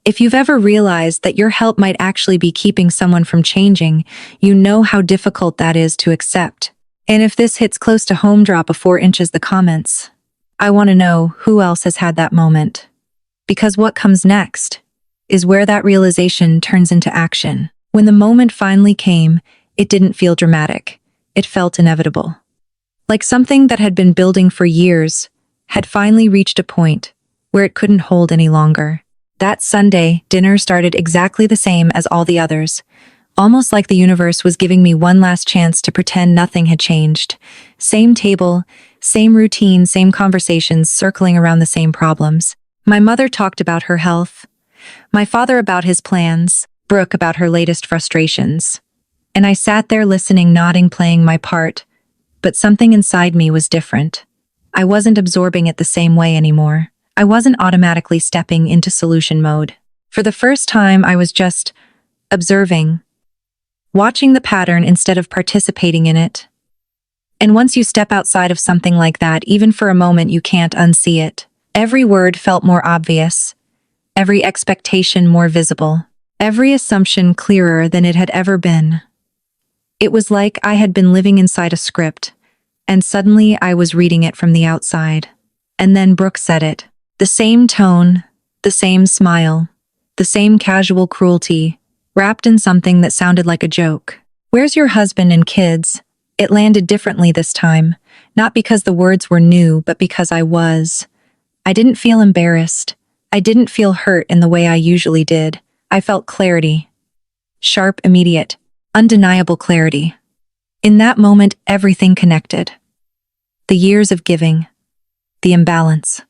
If you've ever realized that your help might actually be keeping someone from changing, you know how difficult that is to accept. And if this hits close to home, drop a 4 inches the comments. I want to know who else has had that moment. Because what comes next is where that realization turns into action. When the moment finally came, it didn't feel dramatic. It felt inevitable. Like something that had been building for years had finally reached a point where it couldn't hold any longer. That Sunday, dinner started exactly the same as all the others, almost like the universe was giving me one last chance to pretend nothing had changed. Same table, same routine, same conversations circling around the same problems. My mother talked about her health, my father about his plans, Brooke about her latest frustrations. And I sat there listening, nodding, playing my part. But something inside me was different. I wasn't absorbing it the same way anymore. I wasn't automatically stepping into solution mode. For the first time, I was just observing, watching the pattern instead of participating in it. And once you step outside of something like that, even for a moment, you can't unsee it. Every word felt more obvious, every expectation more visible, every assumption clearer than it had ever been. It was like I had been living inside a script, and suddenly I was reading it from the outside. And then Brooke said it. The same tone, the same smile, the same casual cruelty, wrapped in something that sounded like a joke. "Where's your husband and kids?" It landed differently this time, not because the words were new, but because I was. I didn't feel embarrassed. I didn't feel hurt in the way I usually did. I felt clarity. Sharp, immediate, undeniable clarity. In that moment, everything connected. The years of giving, the imbalance,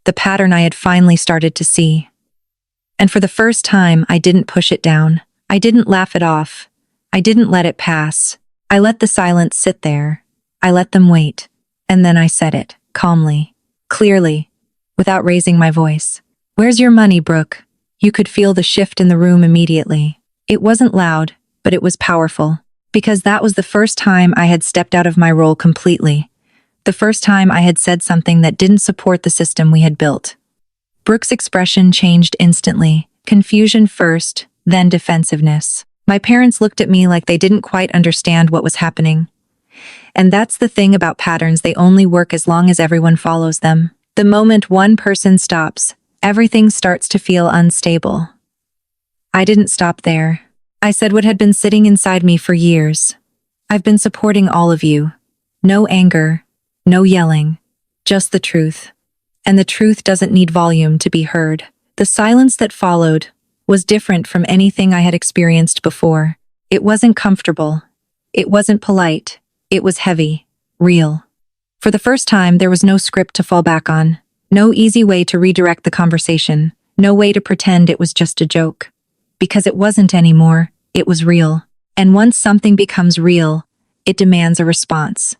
the pattern I had finally started to see. And for the first time, I didn't push it down. I didn't laugh it off. I didn't let it pass. I let the silence sit there. I let them wait. And then I said it, calmly, clearly, without raising my voice. "Where's your money, Brooke?" You could feel the shift in the room immediately. It wasn't loud, but it was powerful. Because that was the first time I had stepped out of my role completely. The first time I had said something that didn't support the system we had built. Brooke's expression changed instantly, confusion first, then defensiveness. My parents looked at me like they didn't quite understand what was happening. And that's the thing about patterns, they only work as long as everyone follows them. The moment one person stops, everything starts to feel unstable. I didn't stop there. I said what had been sitting inside me for years. I've been supporting all of you. No anger, no yelling, just the truth. And the truth doesn't need volume to be heard. The silence that followed was different from anything I had experienced before. It wasn't comfortable. It wasn't polite. It was heavy, real. For the first time, there was no script to fall back on, no easy way to redirect the conversation, no way to pretend it was just a joke. Because it wasn't anymore, it was real. And once something becomes real, it demands a response.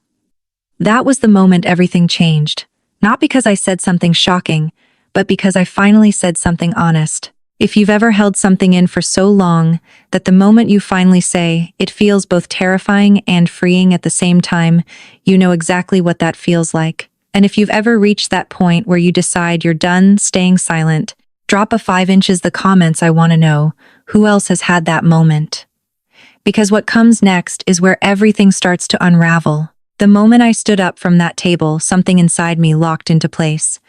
That was the moment everything changed. Not because I said something shocking, but because I finally said something honest. If you've ever held something in for so long that the moment you finally say, it feels both terrifying and freeing at the same time, you know exactly what that feels like. And if you've ever reached that point where you decide you're done staying silent, drop a 5 inches the comments. I want to know who else has had that moment. Because what comes next is where everything starts to unravel. The moment I stood up from that table, something inside me locked into place.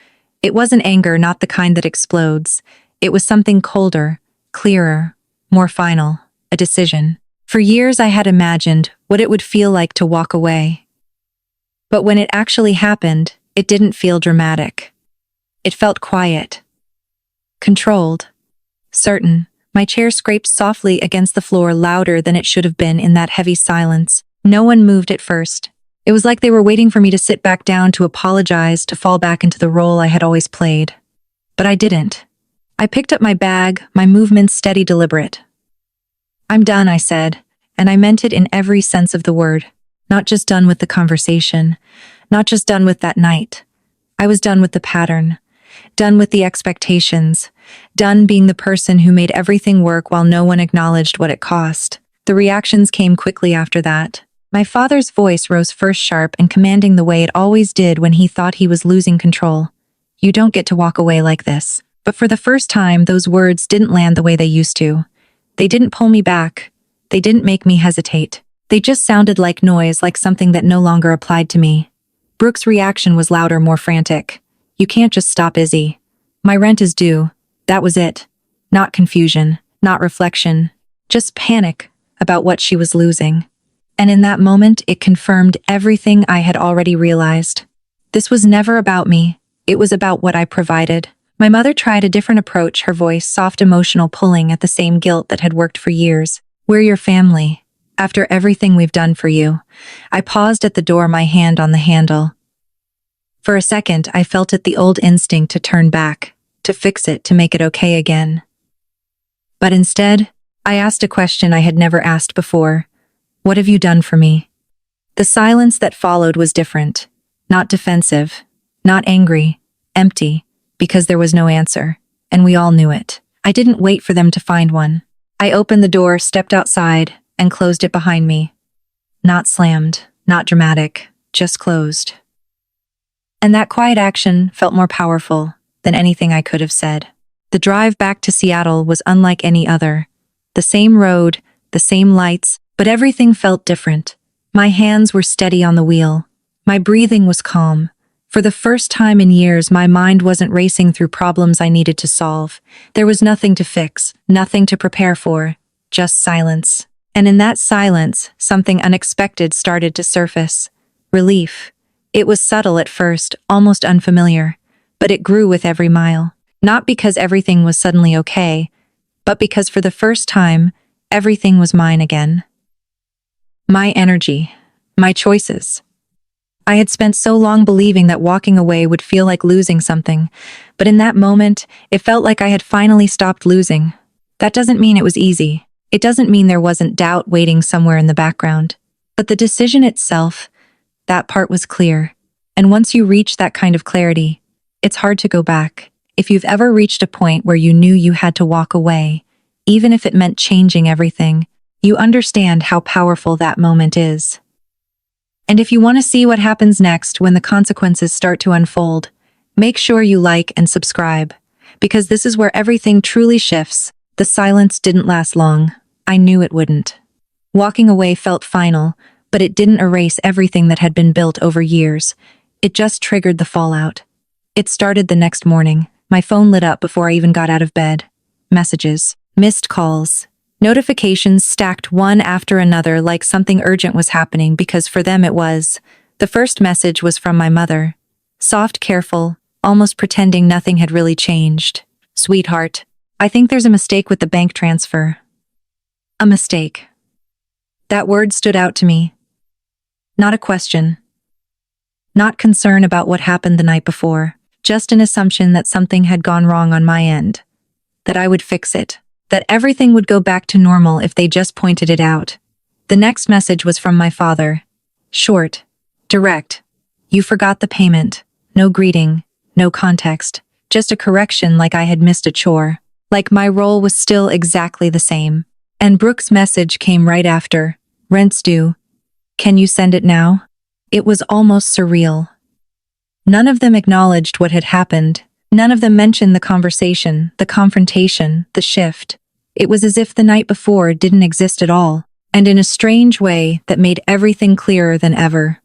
It wasn't anger, not the kind that explodes. It was something colder, clearer, more final, a decision. For years I had imagined what it would feel like to walk away. But when it actually happened, it didn't feel dramatic. It felt quiet, controlled, certain. My chair scraped softly against the floor, louder than it should have been in that heavy silence. No one moved at first. It was like they were waiting for me to sit back down, to apologize, to fall back into the role I had always played. But I didn't. I picked up my bag, my movements steady, deliberate. I'm done, I said, and I meant it in every sense of the word. Not just done with the conversation, not just done with that night. I was done with the pattern, done with the expectations, done being the person who made everything work while no one acknowledged what it cost. The reactions came quickly after that. My father's voice rose first, sharp and commanding, the way it always did when he thought he was losing control. You don't get to walk away like this. But for the first time, those words didn't land the way they used to. They didn't pull me back. They didn't make me hesitate. They just sounded like noise, like something that no longer applied to me. Brooke's reaction was louder, more frantic. You can't just stop, Izzy. My rent is due. That was it. Not confusion, not reflection, just panic about what she was losing. And in that moment, it confirmed everything I had already realized. This was never about me. It was about what I provided. My mother tried a different approach, her voice soft, emotional, pulling at the same guilt that had worked for years. We're your family. After everything we've done for you. I paused at the door, my hand on the handle. For a second, I felt it, the old instinct to turn back, to fix it, to make it okay again. But instead, I asked a question I had never asked before. What have you done for me? The silence that followed was different. Not defensive, not angry, empty. Because there was no answer, and we all knew it. I didn't wait for them to find one. I opened the door, stepped outside, and closed it behind me. Not slammed, not dramatic, just closed. And that quiet action felt more powerful than anything I could have said. The drive back to Seattle was unlike any other. The same road, the same lights, but everything felt different. My hands were steady on the wheel. My breathing was calm. For the first time in years, my mind wasn't racing through problems I needed to solve. There was nothing to fix, nothing to prepare for, just silence. And in that silence, something unexpected started to surface. Relief. It was subtle at first, almost unfamiliar, but it grew with every mile. Not because everything was suddenly okay, but because for the first time, everything was mine again. My energy, my choices. I had spent so long believing that walking away would feel like losing something, but in that moment, it felt like I had finally stopped losing. That doesn't mean it was easy. It doesn't mean there wasn't doubt waiting somewhere in the background. But the decision itself, that part was clear. And once you reach that kind of clarity, it's hard to go back. If you've ever reached a point where you knew you had to walk away, even if it meant changing everything, you understand how powerful that moment is. And if you want to see what happens next when the consequences start to unfold, make sure you like and subscribe, because this is where everything truly shifts. The silence didn't last long. I knew it wouldn't. Walking away felt final, but it didn't erase everything that had been built over years. It just triggered the fallout. It started the next morning. My phone lit up before I even got out of bed. Messages, missed calls, notifications stacked one after another like something urgent was happening, because for them it was. The first message was from my mother. Soft, careful, almost pretending nothing had really changed. "Sweetheart, I think there's a mistake with the bank transfer." A mistake. That word stood out to me. Not a question. Not concern about what happened the night before. Just an assumption that something had gone wrong on my end. That I would fix it. That everything would go back to normal if they just pointed it out. The next message was from my father. Short. Direct. "You forgot the payment." No greeting. No context. Just a correction, like I had missed a chore. Like my role was still exactly the same. And Brooke's message came right after. "Rent's due. Can you send it now?" It was almost surreal. None of them acknowledged what had happened. None of them mentioned the conversation, the confrontation, the shift. It was as if the night before didn't exist at all, and in a strange way that made everything clearer than ever,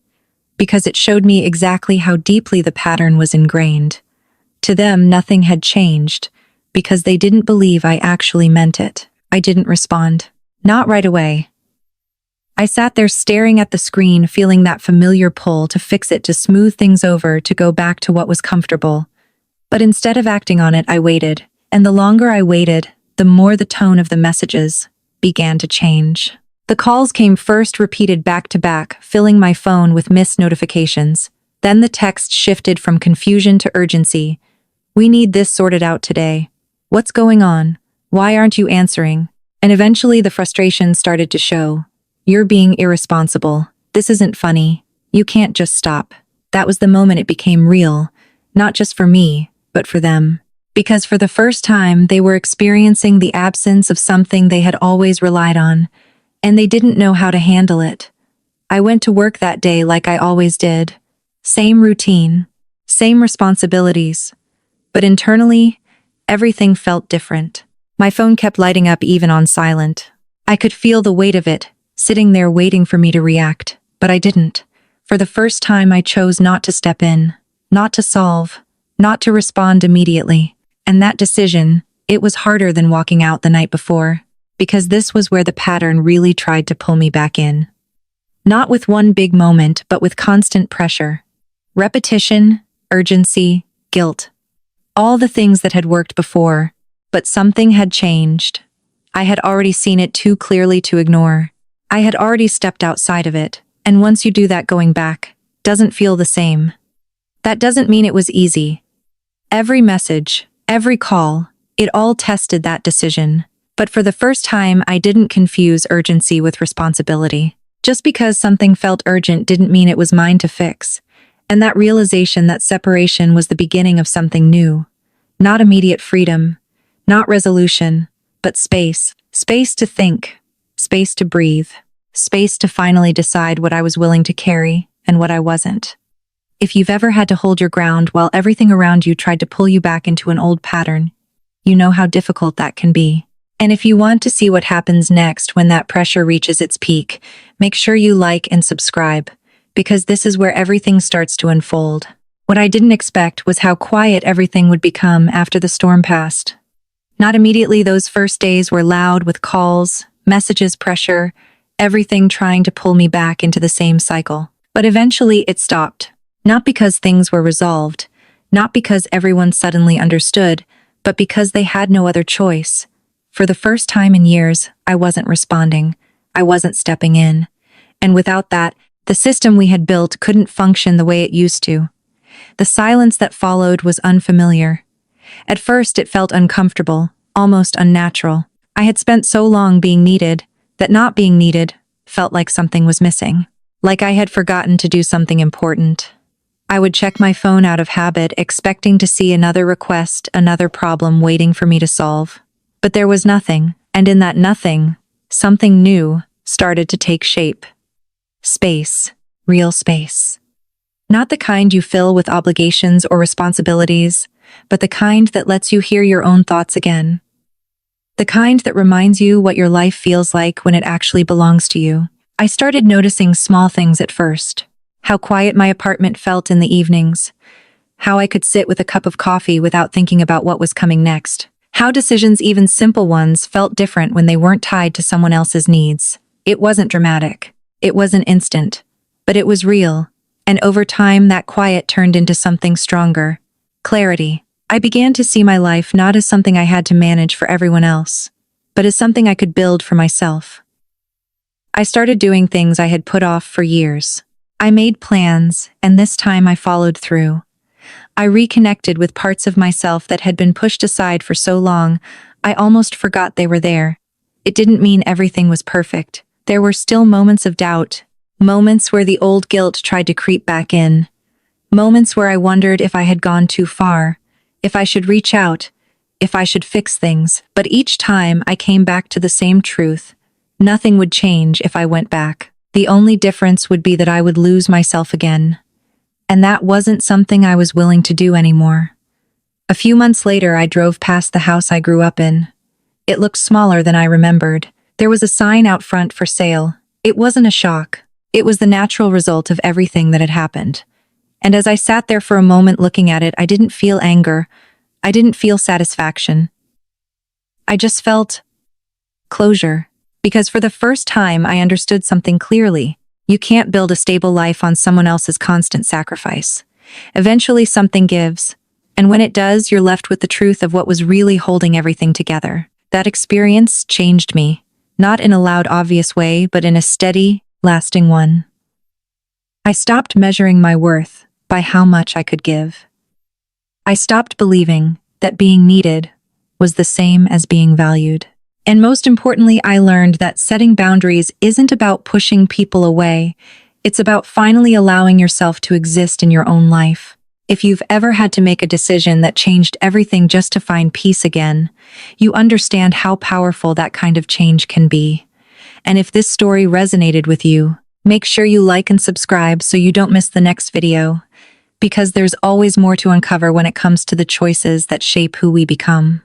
because it showed me exactly how deeply the pattern was ingrained. To them, nothing had changed, because they didn't believe I actually meant it. I didn't respond. Not right away. I sat there staring at the screen, feeling that familiar pull to fix it, to smooth things over, to go back to what was comfortable. But instead of acting on it, I waited. And the longer I waited, the more the tone of the messages began to change. The calls came first, repeated back to back, filling my phone with missed notifications. Then the text shifted from confusion to urgency. "We need this sorted out today. What's going on? Why aren't you answering?" And eventually the frustration started to show. "You're being irresponsible. This isn't funny. You can't just stop." That was the moment it became real, not just for me, but for them. Because for the first time, they were experiencing the absence of something they had always relied on, and they didn't know how to handle it. I went to work that day like I always did. Same routine, same responsibilities. But internally, everything felt different. My phone kept lighting up even on silent. I could feel the weight of it, sitting there waiting for me to react, but I didn't. For the first time, I chose not to step in, not to solve, not to respond immediately. And that decision, it was harder than walking out the night before, because this was where the pattern really tried to pull me back in. Not with one big moment, but with constant pressure. Repetition, urgency, guilt. All the things that had worked before, but something had changed. I had already seen it too clearly to ignore. I had already stepped outside of it, and once you do that, going back doesn't feel the same. That doesn't mean it was easy. Every message, every call, it all tested that decision. But for the first time, I didn't confuse urgency with responsibility. Just because something felt urgent didn't mean it was mine to fix. And that realization, that separation, was the beginning of something new. Not immediate freedom, not resolution, but space. Space to think, space to breathe, space to finally decide what I was willing to carry and what I wasn't. If you've ever had to hold your ground while everything around you tried to pull you back into an old pattern, you know how difficult that can be. And if you want to see what happens next when that pressure reaches its peak, make sure you like and subscribe, because this is where everything starts to unfold. What I didn't expect was how quiet everything would become after the storm passed. Not immediately. Those first days were loud with calls, messages, pressure, everything trying to pull me back into the same cycle. But eventually it stopped. Not because things were resolved, not because everyone suddenly understood, but because they had no other choice. For the first time in years, I wasn't responding. I wasn't stepping in. And without that, the system we had built couldn't function the way it used to. The silence that followed was unfamiliar. At first, it felt uncomfortable, almost unnatural. I had spent so long being needed that not being needed felt like something was missing. Like I had forgotten to do something important. I would check my phone out of habit, expecting to see another request, another problem waiting for me to solve. But there was nothing, and in that nothing, something new started to take shape. Space, real space. Not the kind you fill with obligations or responsibilities, but the kind that lets you hear your own thoughts again. The kind that reminds you what your life feels like when it actually belongs to you. I started noticing small things at first. How quiet my apartment felt in the evenings. How I could sit with a cup of coffee without thinking about what was coming next. How decisions, even simple ones, felt different when they weren't tied to someone else's needs. It wasn't dramatic. It wasn't instant. But it was real. And over time, that quiet turned into something stronger. Clarity. I began to see my life not as something I had to manage for everyone else, but as something I could build for myself. I started doing things I had put off for years. I made plans, and this time I followed through. I reconnected with parts of myself that had been pushed aside for so long, I almost forgot they were there. It didn't mean everything was perfect. There were still moments of doubt, moments where the old guilt tried to creep back in, moments where I wondered if I had gone too far, if I should reach out, if I should fix things. But each time I came back to the same truth. Nothing would change if I went back. The only difference would be that I would lose myself again. And that wasn't something I was willing to do anymore. A few months later, I drove past the house I grew up in. It looked smaller than I remembered. There was a sign out front for sale. It wasn't a shock. It was the natural result of everything that had happened. And as I sat there for a moment looking at it, I didn't feel anger. I didn't feel satisfaction. I just felt closure. Because for the first time, I understood something clearly. You can't build a stable life on someone else's constant sacrifice. Eventually, something gives. And when it does, you're left with the truth of what was really holding everything together. That experience changed me. Not in a loud, obvious way, but in a steady, lasting one. I stopped measuring my worth by how much I could give. I stopped believing that being needed was the same as being valued. And most importantly, I learned that setting boundaries isn't about pushing people away. It's about finally allowing yourself to exist in your own life. If you've ever had to make a decision that changed everything just to find peace again, you understand how powerful that kind of change can be. And if this story resonated with you, make sure you like and subscribe so you don't miss the next video, because there's always more to uncover when it comes to the choices that shape who we become.